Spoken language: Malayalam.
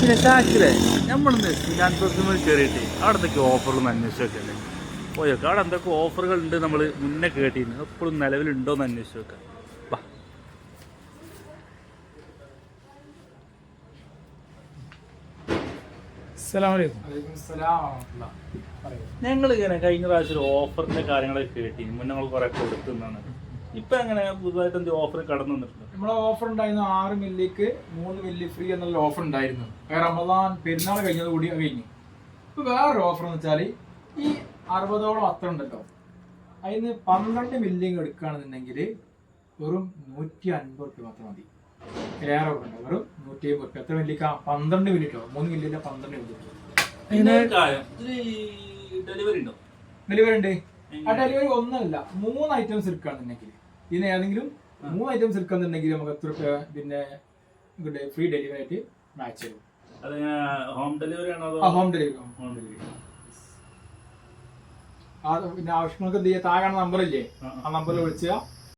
പിന്നെ ഷാക്കിലെ നമ്മളിന്ന് ഞാൻ പ്രസിമൽ കയറിയിട്ട് അവിടെ എന്തൊക്കെ ഓഫറുകളൊന്നും അന്വേഷിച്ച് വെക്കല്ലേ പോയൊക്കെ അവിടെ എന്തൊക്കെ ഓഫറുകൾ ഉണ്ട് നമ്മൾ മുന്നേ കേട്ടിരുന്നു എപ്പോഴും നിലവിലുണ്ടോ എന്ന് അന്വേഷിച്ച് വെക്കാം. വാ. ഞങ്ങൾ ഇങ്ങനെ കഴിഞ്ഞ പ്രാവശ്യം ഒരു ഓഫറിന്റെ കാര്യങ്ങളൊക്കെ കേട്ടിരുന്നു മുന്നേ നമ്മൾ കുറെ കൊടുക്കുന്നതാണ്. ഇപ്പൊ എങ്ങനെ പുതുതായിട്ട് എന്ത് ഓഫർ കടന്നു വന്നിട്ടുണ്ട്? നമ്മളെ ഓഫർ ഉണ്ടായിരുന്നു 6 മില്ലിക്ക് 3 മില്ലി ഫ്രീ എന്നുള്ള ഓഫർ ഉണ്ടായിരുന്നു. റമദാൻ പെരുന്നാൾ കഴിഞ്ഞത് കൂടി കഴിഞ്ഞു. ഇപ്പൊ വേറൊരു ഓഫർ എന്ന് വെച്ചാൽ ഈ 60ഓളം അത്ര ഉണ്ടല്ലോ, അതിന് 12 മില്ലിങ് എടുക്കുകയാണെന്നുണ്ടെങ്കിൽ വെറും 150 റുപ്യ മാത്രം മതി. ഏറെ ഉണ്ട് വെറും 150 റുപ്യ. എത്ര മില്ലിക്ക? 12 മില്ലിട്ടോ, 3 മില്ലിയില്ല 12 മില്ലി. ഡെലിവറി ഉണ്ടോ? ഡെലിവറി ഉണ്ട്. ആ ഡെലിവറി ഒന്നല്ല 3 ഐറ്റംസ് എടുക്കുകയാണെന്നുണ്ടെങ്കിൽ, ഇതിന് ഏതെങ്കിലും 3 ഐറ്റംസ് എടുക്കുകയാണെന്നുണ്ടെങ്കിൽ നമുക്ക് എത്ര റുപ്യ പിന്നെ ഫ്രീ ഡെലിവറി ആയിട്ട് മാച്ച് ചെയ്യും. ഹോം ഡെലിവറി ആണോ? Home delivery. Home delivery. പിന്നെ ആവശ്യങ്ങൾക്ക് എന്ത് ചെയ്യുക, താഴെ നമ്പർ ഇല്ലേ, ആ നമ്പറിൽ വിളിച്ചാൽ